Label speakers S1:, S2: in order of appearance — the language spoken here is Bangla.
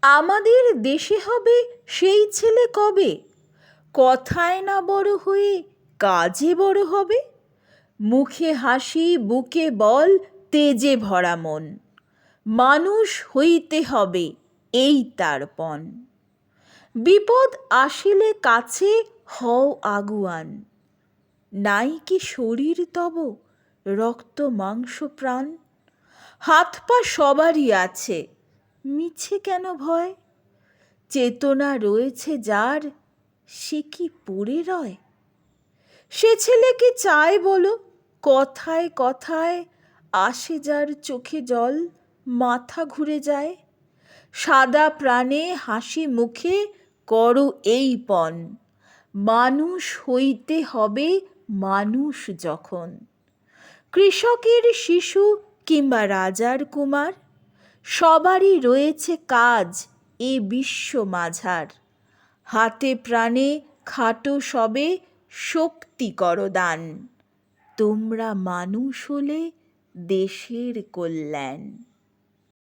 S1: আমাদের দেশে হবে সেই ছেলে কবে, কথায় না বড় হয়ে কাজে বড় হবে। মুখে হাসি বুকে বল তেজে ভরা মন, মানুষ হইতে হবে এই তার পণ। বিপদ আসিলে কাছে হও আগুয়ান, নাই কি শরীর তব রক্ত মাংস প্রাণ। হাত পা সবারই আছে, মিছে কেন ভয়, চেতনা রয়েছে যার সে কি পড়ে রয়। সে ছেলে কি চায় বলো, কথায় কথায় আসে যার চোখে জল, মাথা ঘুরে যায়। সাদা প্রাণে হাসি মুখে করো এই পণ, মানুষ হইতে হবে মানুষ যখন। কৃষকের শিশু কিংবা রাজার কুমার, সবারই রয়েছে কাজ এ বিশ্ব মাঝার। হাতে প্রাণে খাটো সবে শক্তি করো দান, তোমরা মানুষ হলে দেশের কল্যাণ।